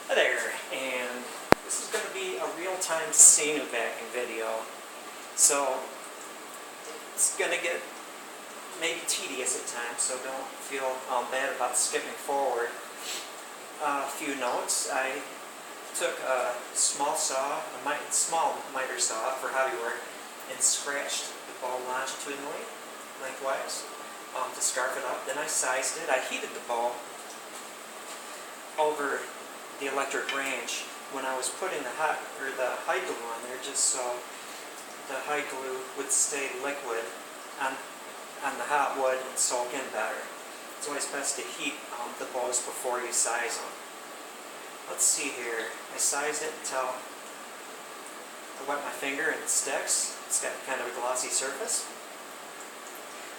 Hi there, and this is going to be a real-time Sinew backing video. So it's going to get maybe tedious at times, so don't feel bad about skipping forward. A few notes. I took a small saw, small miter saw for hobby work, and scratched the bow longitudinally, lengthwise, to scarf it up. Then I sized it. I heated the bow over the electric range when I was putting the hide glue on there, just so the hide glue would stay liquid on the hot wood and soak in better. It's always best to heat the bows before you size them. Let's see here. I sized it until I wet my finger and it sticks. It's got kind of a glossy surface.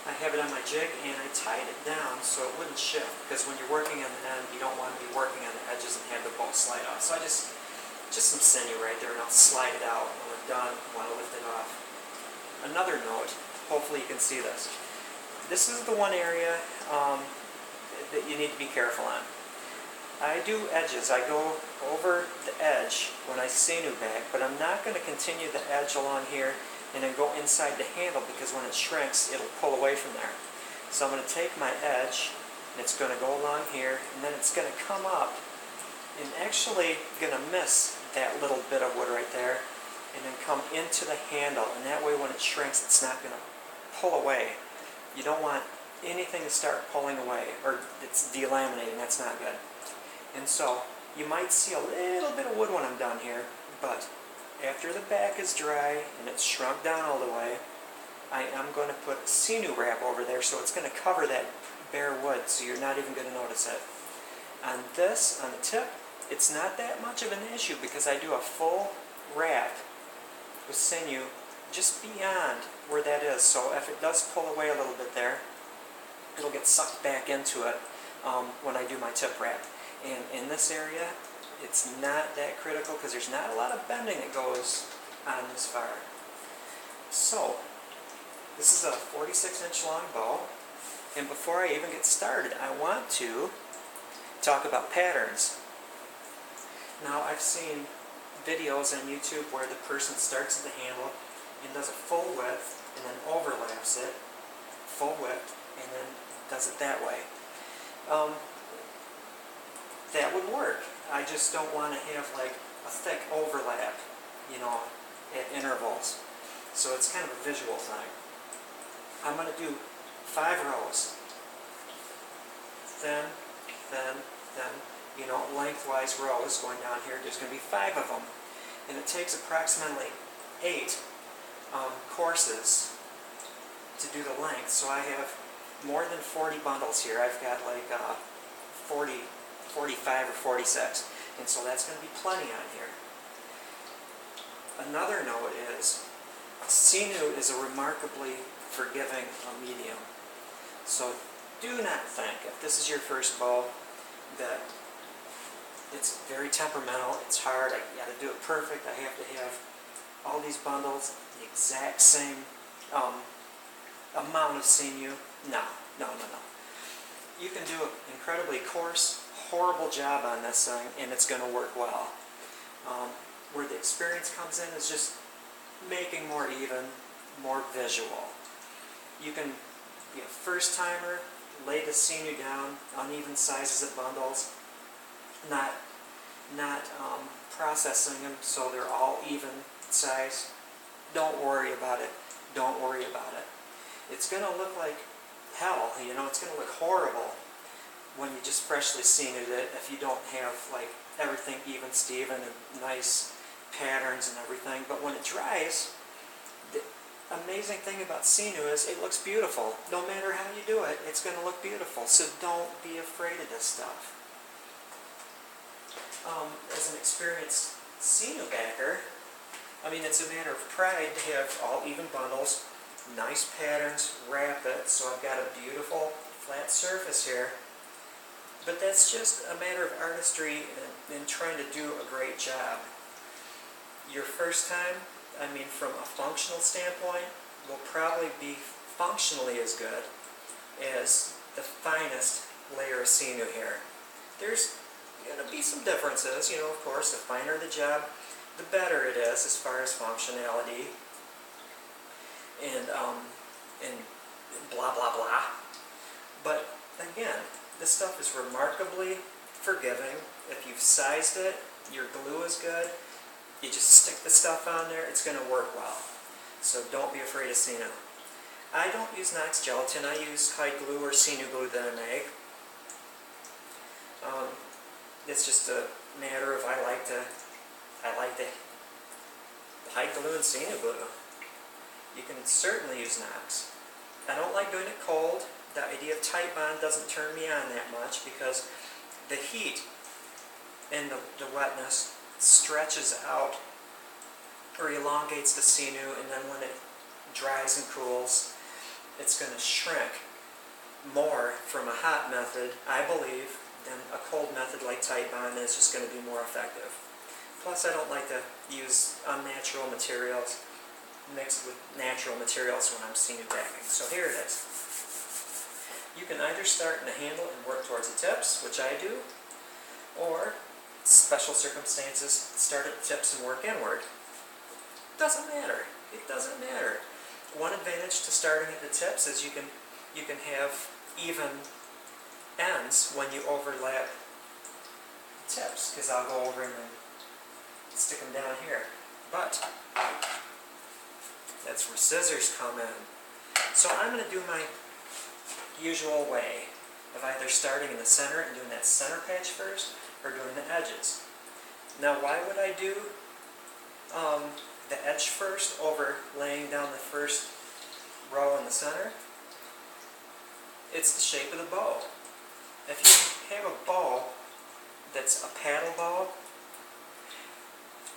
I have it on my jig and I tied it down so it wouldn't shift, because when you're working on the end, you don't want to be working on the edges and have the bow slide off. So I just some sinew right there, and I'll slide it out when we're done while I lift it off. Another note, hopefully you can see this. This is the one area that you need to be careful on. I do edges. I go over the edge when I sinew back, but I'm not going to continue the edge along here and then go inside the handle, because when it shrinks, it'll pull away from there. So I'm going to take my edge, and it's going to go along here, and then it's going to come up, and actually going to miss that little bit of wood right there, and then come into the handle, and that way when it shrinks, it's not going to pull away. You don't want anything to start pulling away, or it's delaminating. That's not good. And so, you might see a little bit of wood when I'm done here, but after the back is dry and it's shrunk down all the way, I am going to put sinew wrap over there, so it's going to cover that bare wood, so you're not even going to notice it. On this, on the tip, it's not that much of an issue, because I do a full wrap with sinew just beyond where that is, so if it does pull away a little bit there, it'll get sucked back into it when I do my tip wrap. And in this area, it's not that critical, because there's not a lot of bending that goes on this far. So, this is a 46-inch long bow, and before I even get started, I want to talk about patterns. Now, I've seen videos on YouTube where the person starts at the handle and does a full width, and then overlaps it, full width, and then does it that way. That would work. I just don't want to have like a thick overlap, at intervals. So it's kind of a visual thing. I'm going to do 5 rows. Thin, thin, thin, lengthwise rows going down here. There's going to be 5 of them. And it takes approximately 8 courses to do the length. So I have more than 40 bundles here. I've got like 45 or 46, and so that's going to be plenty on here. Another note is, sinew is a remarkably forgiving medium. So do not think, if this is your first bow, that it's very temperamental, it's hard, I got to do it perfect, I have to have all these bundles, the exact same amount of sinew. No. You can do an incredibly coarse, horrible job on this thing, and it's going to work well. Where the experience comes in is just making more even, more visual. You can be a first timer, lay the sinew down, uneven sizes of bundles, not processing them so they're all even size. Don't worry about it. Don't worry about it. It's going to look like hell, it's going to look horrible when you just freshly sinewed it, if you don't have like everything even Steven and nice patterns and everything. But when it dries, the amazing thing about sinew is it looks beautiful. No matter how you do it, it's going to look beautiful. So don't be afraid of this stuff. As an experienced sinew backer, it's a matter of pride to have all even bundles, nice patterns, wrap it, so I've got a beautiful flat surface here. But that's just a matter of artistry and trying to do a great job. Your first time, from a functional standpoint, will probably be functionally as good as the finest layer of sinew here. There's going to could be some differences, of course. The finer the job, the better it is as far as functionality and blah blah blah. But again, this stuff is remarkably forgiving. If you've sized it, your glue is good, you just stick the stuff on there, it's going to work well. So don't be afraid of Sinew. I don't use Knox gelatin, I use hide glue or Sinew glue that I make. It's just a matter of I like the hide glue and Sinew glue. You can certainly use Knox. I don't like doing it cold. The idea of tight bond doesn't turn me on that much because the heat and the wetness stretches out or elongates the Sinew, and then when it dries and cools, it's going to shrink more from a hot method, I believe, than a cold method like tight bond, and it's just going to be more effective. Plus, I don't like to use unnatural materials mixed with natural materials when I'm Sinew backing. So here it is. You can either start in the handle and work towards the tips, which I do, or special circumstances, start at the tips and work inward. Doesn't matter. It doesn't matter. One advantage to starting at the tips is you can have even ends when you overlap tips, because I'll go over and then stick them down here. But that's where scissors come in. So I'm going to do my usual way of either starting in the center and doing that center patch first, or doing the edges. Now, why would I do the edge first over laying down the first row in the center? It's the shape of the bow. If you have a bow that's a paddle bow,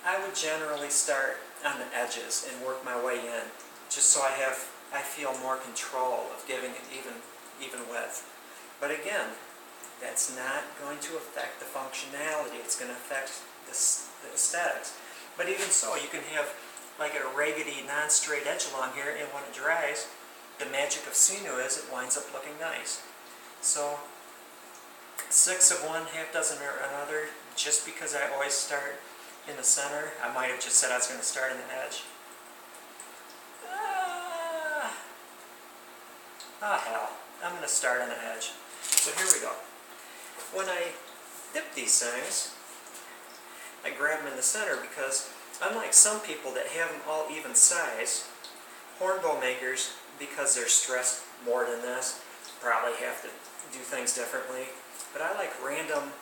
I would generally start on the edges and work my way in, just so I feel more control of giving it even width. But again, that's not going to affect the functionality. It's going to affect the aesthetics. But even so, you can have like a raggedy, non-straight edge along here, and when it dries, the magic of Sinew is it winds up looking nice. So 6 of one, half dozen of another, just because I always start in the center. I might have just said I was going to start in the edge. Hell, I'm going to start on the edge. So here we go. When I dip these things, I grab them in the center because unlike some people that have them all even size, hornbow makers, because they're stressed more than this, probably have to do things differently. But I like random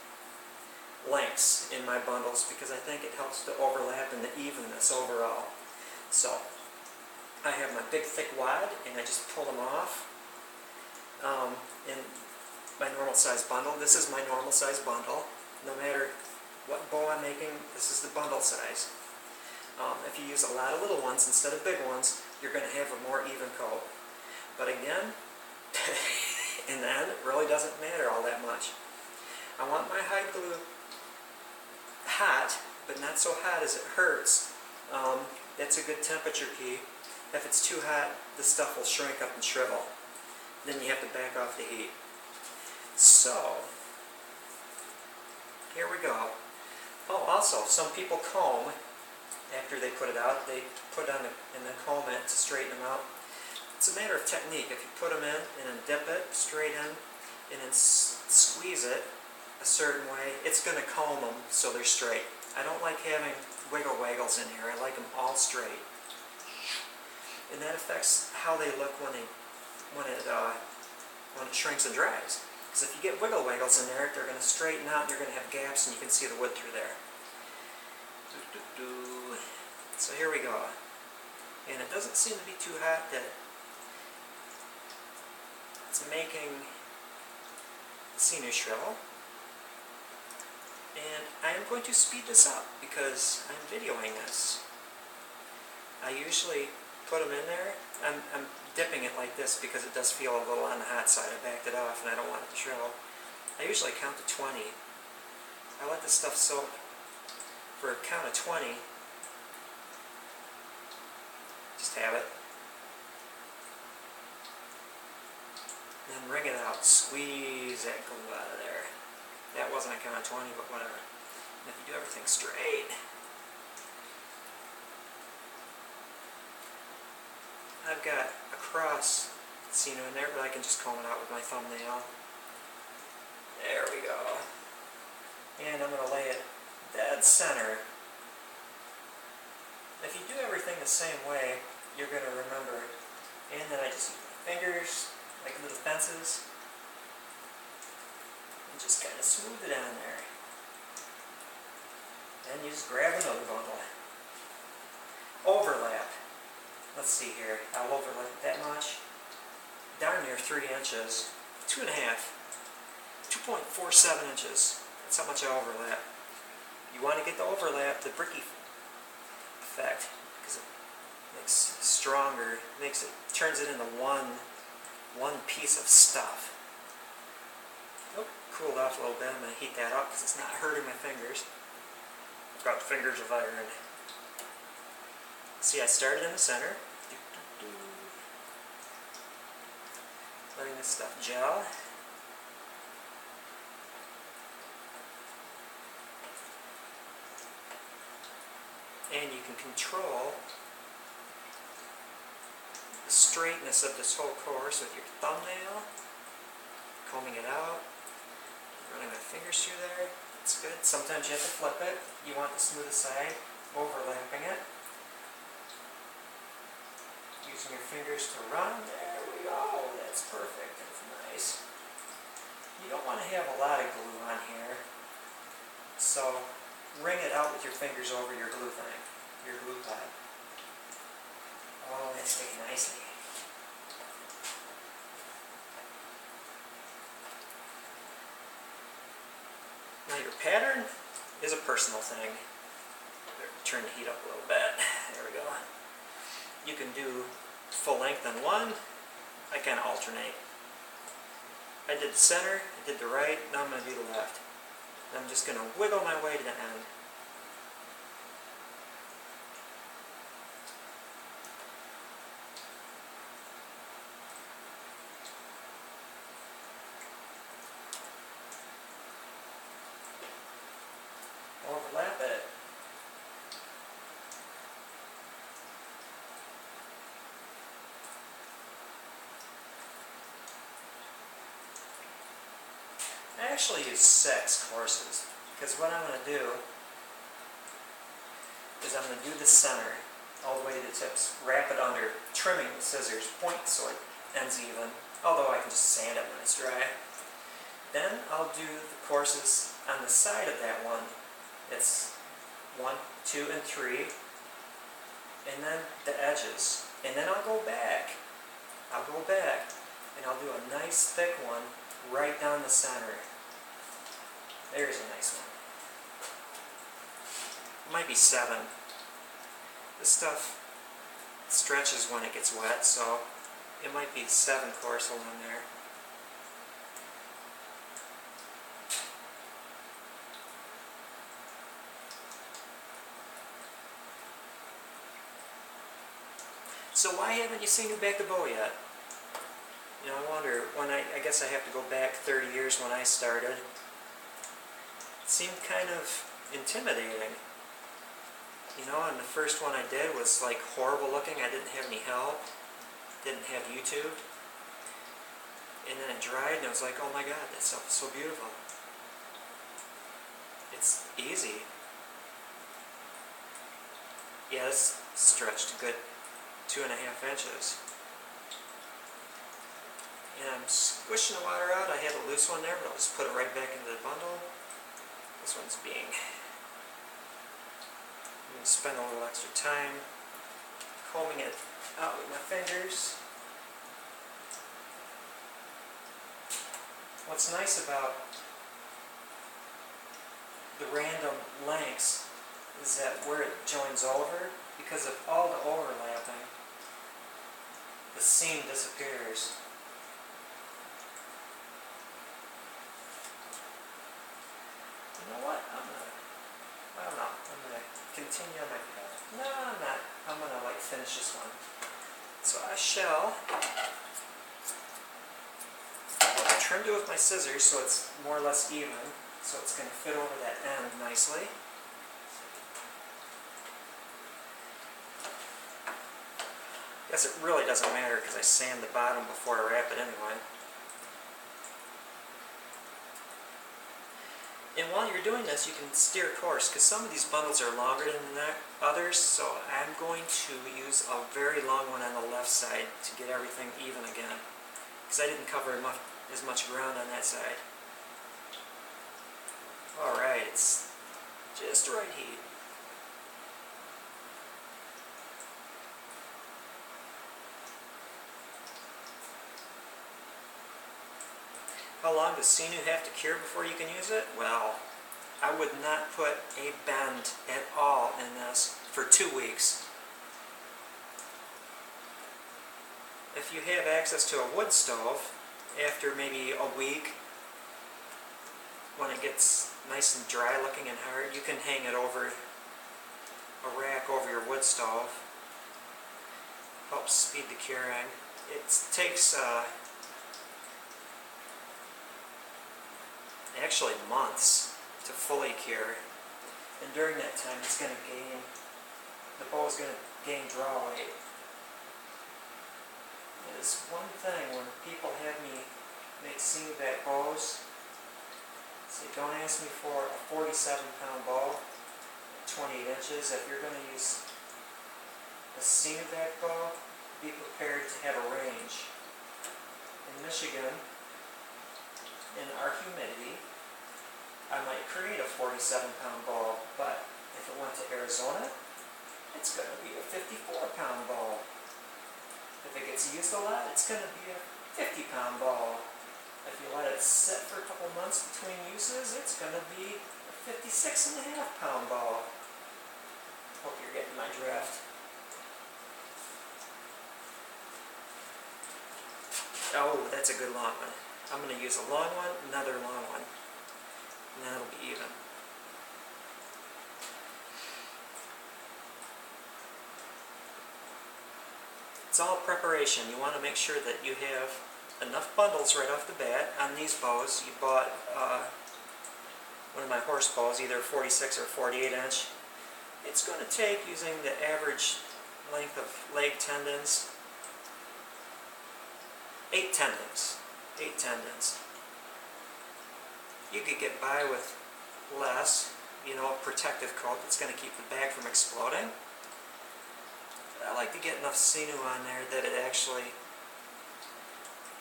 lengths in my bundles because I think it helps to overlap and the evenness overall. So I have my big thick wad and I just pull them off in my normal size bundle. This is my normal size bundle. No matter what bow I'm making, this is the bundle size. If you use a lot of little ones instead of big ones, you're going to have a more even coat. But again, in the end, it really doesn't matter all that much. I want my hide glue hot, but not so hot as it hurts. That's a good temperature key. If it's too hot, the stuff will shrink up and shrivel. Then you have to back off the heat. So, here we go. Oh, also, some people comb after they put it out. They put on and then comb it to straighten them out. It's a matter of technique. If you put them in and then dip it straight in and then squeeze it a certain way, it's going to comb them so they're straight. I don't like having wiggles in here. I like them all straight. And that affects how they look when it shrinks and dries. Because if you get wiggles in there, they're going to straighten out, and you're going to have gaps, and you can see the wood through there. So here we go. And it doesn't seem to be too hot that it's making Sinew shrivel. And I am going to speed this up because I'm videoing this. I usually put them in there. I'm dipping it like this because it does feel a little on the hot side. I backed it off and I don't want it to shrivel. I usually count to 20. I let this stuff soak for a count of 20. Just have it. Then wring it out. Squeeze that glue out of there. That wasn't a count of 20, but whatever. And if you do everything straight, I've got a cross Sinew in there, but I can just comb it out with my thumbnail. There we go. And I'm going to lay it dead center. If you do everything the same way, you're going to remember it. And then I just use my fingers, like little fences, and just kind of smooth it on there. Then you just grab another bundle. Overlap. Let's see here. I'll overlap it that much. Darn near 3 inches. 2.5. 2.47 inches. That's how much I overlap. You want to get the overlap, the bricky effect, because it makes it stronger, turns it into one piece of stuff. Oh, cooled off a little bit. I'm going to heat that up because it's not hurting my fingers. I've got fingers of iron. See, I started in the center. Letting this stuff gel. And you can control the straightness of this whole course with your thumbnail, combing it out, running my fingers through there. It's good. Sometimes you have to flip it. You want the smoothest side, overlapping it. Using your fingers to run. There we go. That's perfect. That's nice. You don't want to have a lot of glue on here, so wring it out with your fingers over your glue thing, your glue pad. Oh, that's sticking nicely. Now your pattern is a personal thing. Turn the heat up a little bit. There we go. You can do full length on one. I kind of alternate. I did the center, I did the right, now I'm going to do the left. I'm just going to wiggle my way to the end. Overlap it. I actually use 6 courses, because what I'm going to do is I'm going to do the center all the way to the tips, wrap it under, trimming with scissors, point so it ends even, although I can just sand it when it's dry. Then I'll do the courses on the side of that one. It's 1, 2, and 3, and then the edges. And then I'll go back, and I'll do a nice thick one right down the center. There's a nice one. It might be 7. This stuff stretches when it gets wet, so it might be 7 course along there. So why haven't you seen me back the bow yet? You know, I wonder, I guess I have to go back 30 years when I started. It seemed kind of intimidating. You know, and the first one I did was like horrible looking. I didn't have any help. Didn't have YouTube. And then it dried and I was like, oh my god, that stuff is so beautiful. It's easy. Yeah, this stretched a good 2.5 inches. And I'm squishing the water out. I had a loose one there, but I'll just put it right back into the bundle. This one's being... I'm going to spend a little extra time combing it out with my fingers. What's nice about the random lengths is that where it joins over, because of all the overlapping, the seam disappears. You know what? I'm gonna continue on my path. No, I'm not. I'm gonna like finish this one. So I shall trim it with my scissors so it's more or less even. So it's going to fit over that end nicely. Guess it really doesn't matter because I sand the bottom before I wrap it anyway. And while you're doing this, you can steer course because some of these bundles are longer than the others, so I'm going to use a very long one on the left side to get everything even again, because I didn't cover as much ground on that side. Alright, it's just right heat. How long does Sinew have to cure before you can use it? Well, I would not put a bend at all in this for 2 weeks. If you have access to a wood stove, after maybe a week, when it gets nice and dry looking and hard, you can hang it over a rack over your wood stove. Helps speed the curing. It takes actually months to fully cure, and during that time it's going to gain, the bow is going to gain draw weight. It is one thing when people have me make Sinew back bows, say don't ask me for a 47-pound bow, 28 inches. If you're going to use a Sinew back bow, be prepared to have a range. In Michigan, in our humidity, I might create a 47-pound ball, but if it went to Arizona, it's going to be a 54-pound ball. If it gets used a lot, it's going to be a 50-pound ball. If you let it sit for a couple months between uses, it's going to be a 56.5-pound ball. Hope you're getting my drift. Oh, that's a good long one. I'm going to use a long one, another long one, and then it'll be even. It's all preparation. You want to make sure that you have enough bundles right off the bat. On these bows, you bought one of my horse bows, either 46 or 48 inch. It's going to take, using the average length of leg tendons, 8 tendons. 8 tendons. You could get by with less, you know, a protective coat that's going to keep the bag from exploding. But I like to get enough Sinew on there that it actually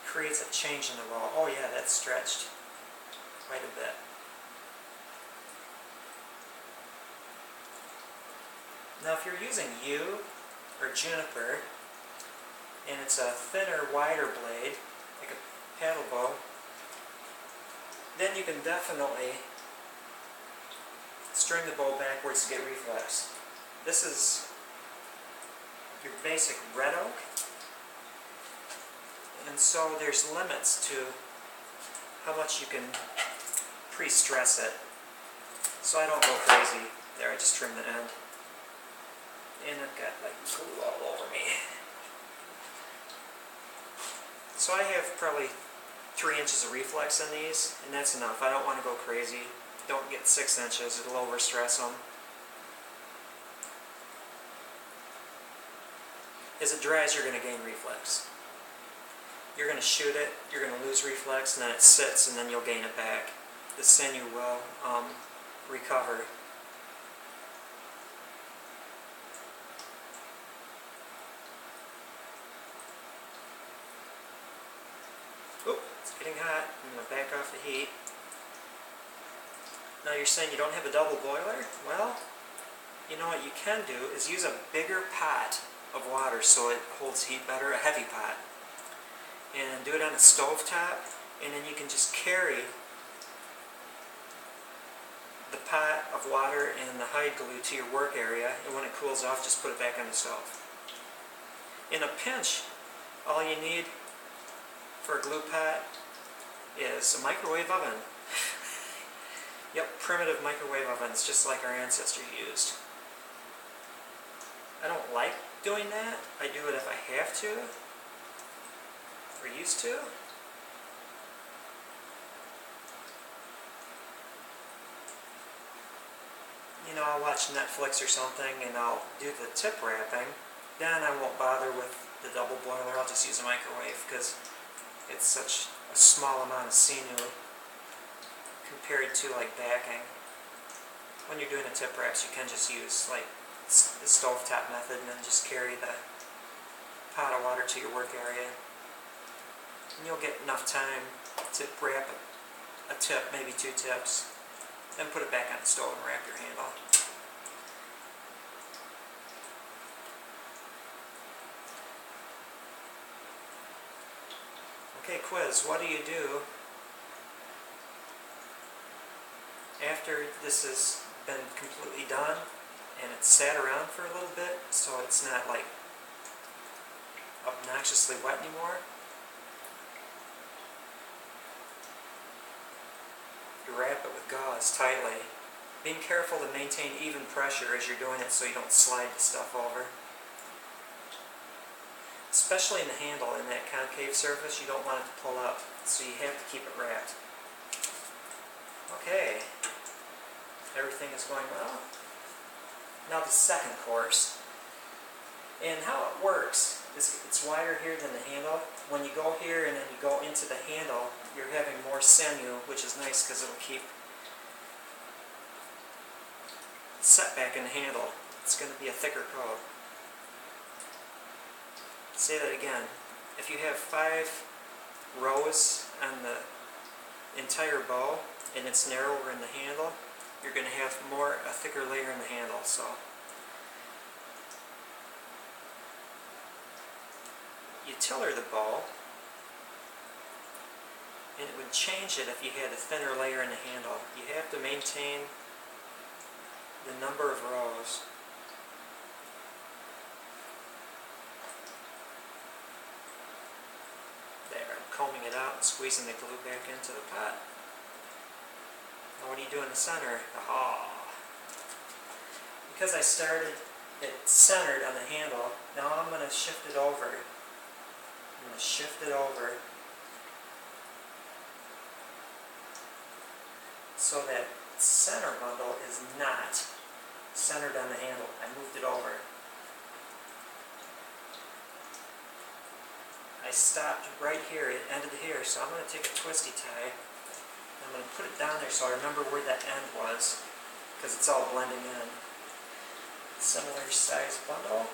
creates a change in the bow. Oh yeah, that's stretched quite a bit. Now if you're using yew or juniper, and it's a thinner, wider blade, like a paddle bow, then you can definitely string the bow backwards to get reflex. This is your basic red oak, and so there's limits to how much you can pre-stress it. So I don't go crazy there, I just trim the end. And I've got like glue all over me. So I have probably 3 inches of reflex in these, and that's enough. I don't want to go crazy. Don't get 6 inches, it'll overstress them. As it dries, you're going to gain reflex. You're going to shoot it, you're going to lose reflex, and then it sits, and then you'll gain it back. The sinew will recover. Oop, it's getting hot. I'm going to back off the heat. Now you're saying you don't have a double boiler? Well, you know what you can do is use a bigger pot of water so it holds heat better, a heavy pot. And do it on a stove top, and then you can just carry the pot of water and the hide glue to your work area, and when it cools off, just put it back on the stove. In a pinch, all you need for a glue pot is a microwave oven. Yep, primitive microwave ovens, just like our ancestors used. I don't like doing that. I do it if I have to, or used to. you know, I'll watch Netflix or something and I'll do the tip wrapping, then I won't bother with the double boiler. I'll just use a microwave because it's such a small amount of Sinew compared to like backing. When you're doing the tip wraps, you can just use like the stovetop method and then just carry the pot of water to your work area. And you'll get enough time to wrap a tip, maybe 2 tips, then put it back on the stove and wrap your handle. Okay, quiz. What do you do after this has been completely done and it's sat around for a little bit so it's not like obnoxiously wet anymore? You wrap it with gauze tightly, being careful to maintain even pressure as you're doing it so you don't slide the stuff over. Especially in the handle, in that concave surface, you don't want it to pull up, so you have to keep it wrapped. Okay, everything is going well. Now the second course. And how it works is it's wider here than the handle. When you go here and then you go into the handle, you're having more sinew, which is nice because it'll keep set back in the handle. It's going to be a thicker coat. Say that again. If you have 5 rows on the entire bow and it's narrower in the handle, you're going to have a thicker layer in the handle. So you tiller the bow, and it would change it if you had a thinner layer in the handle. You have to maintain the number of rows. There, I'm combing it out and squeezing the glue back into the pot. Now what do you do in the center? Aha! Because I started it centered on the handle, now I'm going to shift it over. I'm going to shift it over so that center bundle is not centered on the handle. I moved it over. I stopped right here, it ended here, so I'm going to take a twisty tie. I'm going to put it down there so I remember where that end was, because it's all blending in. Similar size bundle.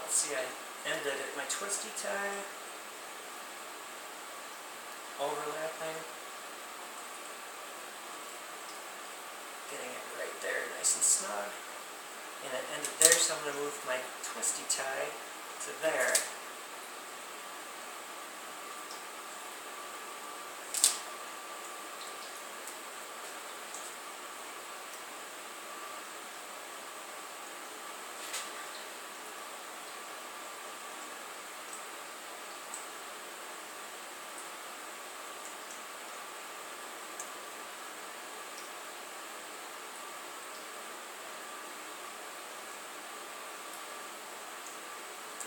See, I ended at my twisty tie, overlapping, getting it right there nice and snug, and it ended there, so I'm going to move my twisty tie to there.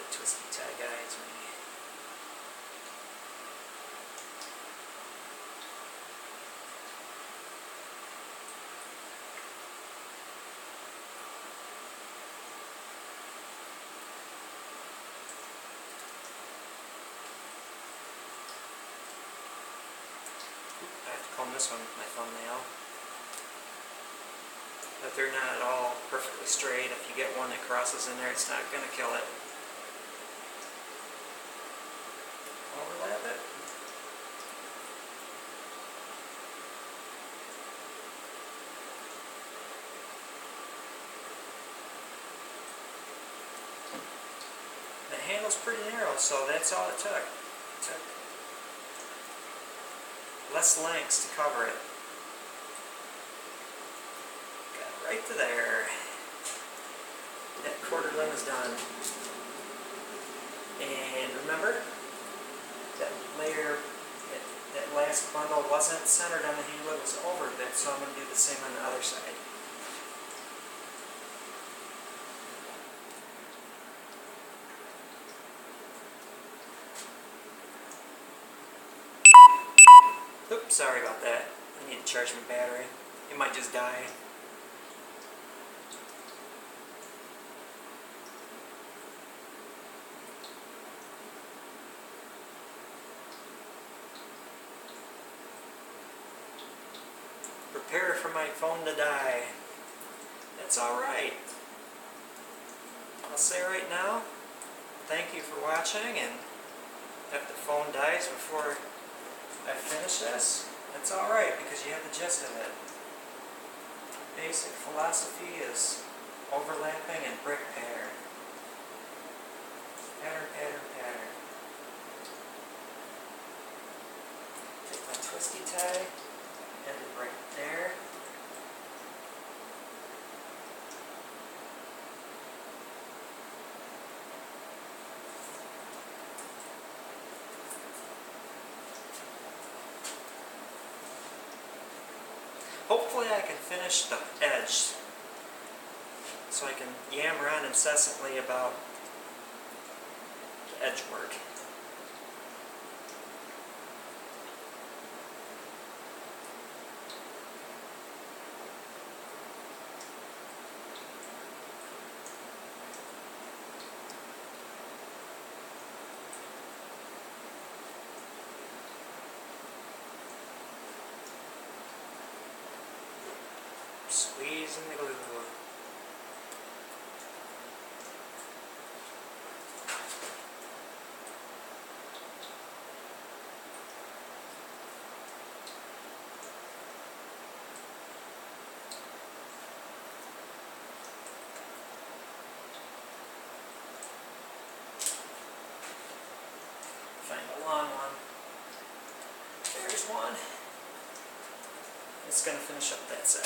Twisty tie guides me. I have to comb this one with my thumbnail. But they're not at all perfectly straight. If you get one that crosses in there, it's not going to kill it. handle's pretty narrow, so that's all it took. It took less lengths to cover it. Got it right to there. That quarter limb is done. And remember, that layer, that last bundle wasn't centered on the handle, it was over a bit, so I'm going to do the same on the other side. Oops, sorry about that. I need to charge my battery. It might just die. Prepare for my phone to die. That's alright. I'll say right now, thank you for watching, and if the phone dies before I finish this, that's alright, because you have the gist of it. Basic philosophy is overlapping and brick pattern. Pattern, pattern, pattern. Take my twisty tie, end it right there. Hopefully I can finish the edge, so I can yammer on incessantly about the edge work. Squeezing the glue. Find a long one. There's one. It's going to finish up that side.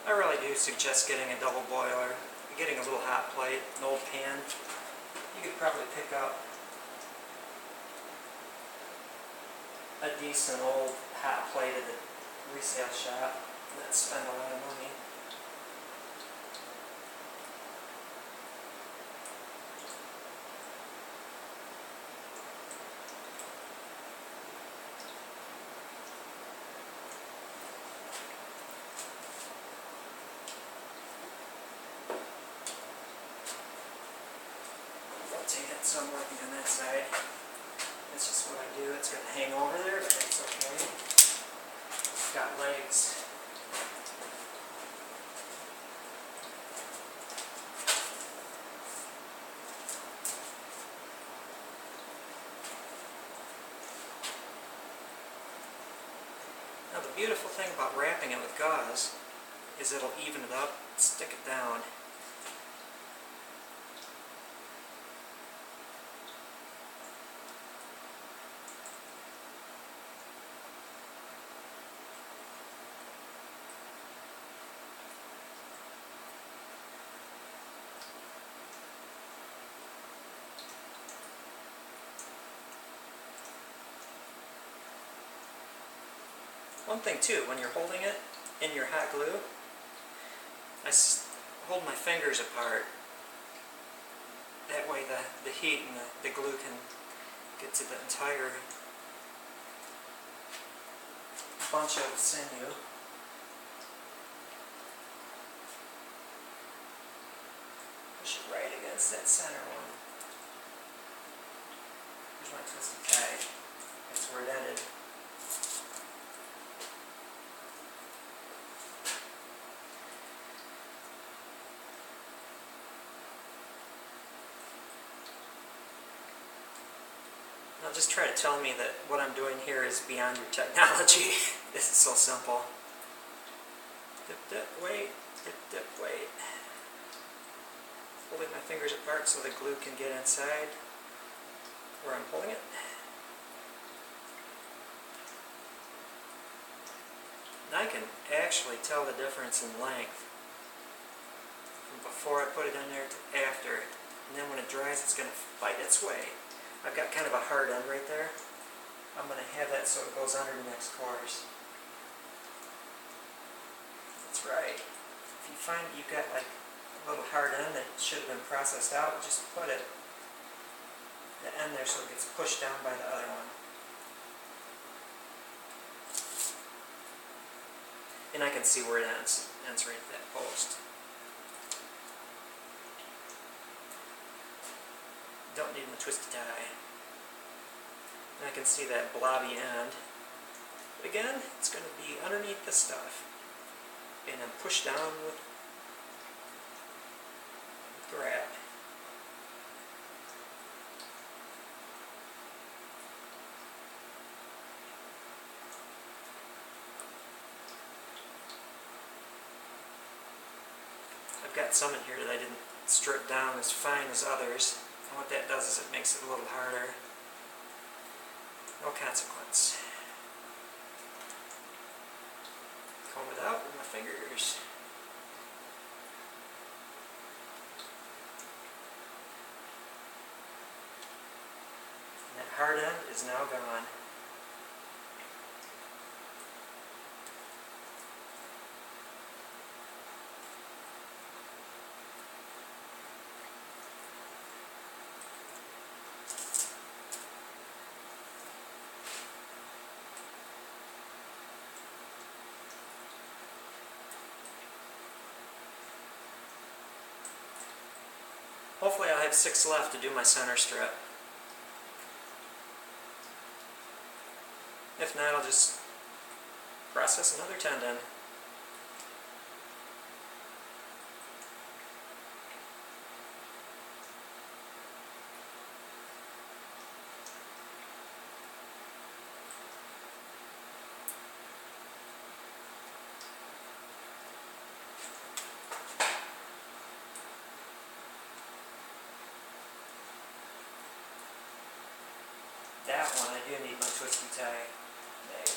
I really do suggest getting a double boiler, getting a little hot plate, an old pan. You could probably pick up a decent old hot plate at the resale shop and not spend a lot of money. Rotate it so I'm working on that side. That's just what I do. It's going to hang over there, but that's okay. It's got legs. Now the beautiful thing about wrapping it with gauze is it'll even it up, stick it down. One thing too, when you're holding it in your hot glue, I hold my fingers apart. That way the heat and the glue can get to the entire bunch of sinew. Push it right against that center one. my twisty tie. That's where it ended. Now just try to tell me that what I'm doing here is beyond your technology. This is so simple. Dip, dip, wait. Dip, dip, wait. Holding my fingers apart so the glue can get inside where I'm pulling it. And I can actually tell the difference in length from before I put it in there to after. And then when it dries, it's going to fight its way. I've got kind of a hard end right there. I'm going to have that so it goes under the next course. That's right. If you find you've got like a little hard end that should have been processed out, just put it the end there so it gets pushed down by the other one. And I can see where it ends. It ends right at that post. Don't need my twisty tie. And I can see that blobby end. But again, it's going to be underneath the stuff. And then push down with grab. I've got some in here that I didn't strip down as fine as others. And what that does is it makes it a little harder. No consequence. Comb it out with my fingers. And that hard end is now gone. Hopefully I'll have 6 left to do my center strip. If not, I'll just process another tendon. That one, I do need my twisty tie made.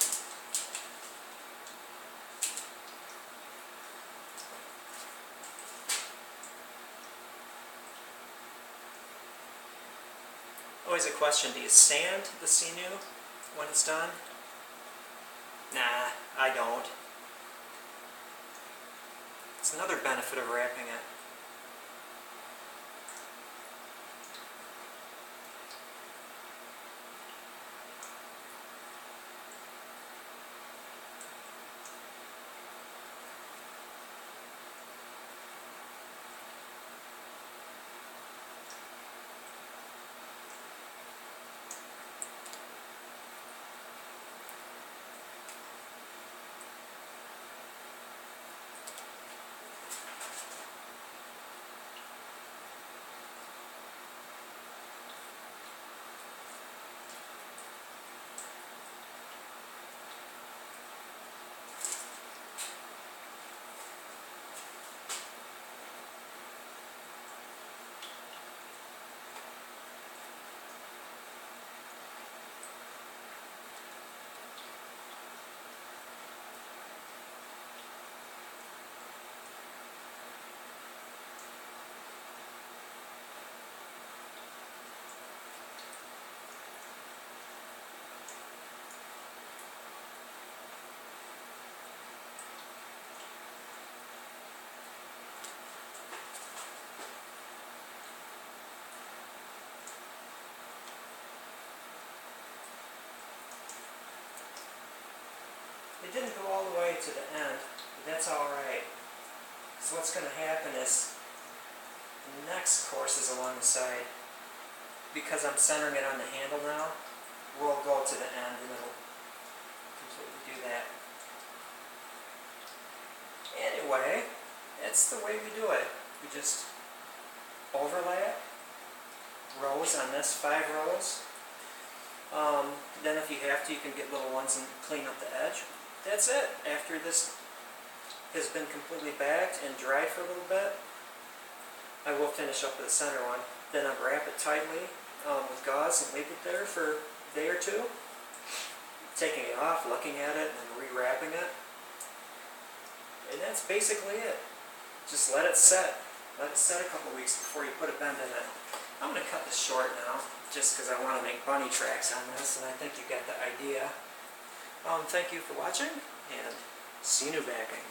Always a question, do you sand the Sinew when it's done? Nah, I don't. It's another benefit of wrapping it. It didn't go all the way to the end, but that's alright. So what's going to happen is the next courses along the side, because I'm centering it on the handle now, we'll go to the end and it'll completely do that. Anyway, that's the way we do it. We just overlap rows on this, 5 rows. Then if you have to, you can get little ones and clean up the edge. That's it. After this has been completely bagged and dried for a little bit, I will finish up with the center one. Then I'll wrap it tightly with gauze and leave it there for a day or two. Taking it off, looking at it, and then rewrapping it. And that's basically it. Just let it set. Let it set a couple weeks before you put a bend in it. I'm going to cut this short now, just because I want to make bunny tracks on this, and I think you get the idea. Thank you for watching, and Sinew backing.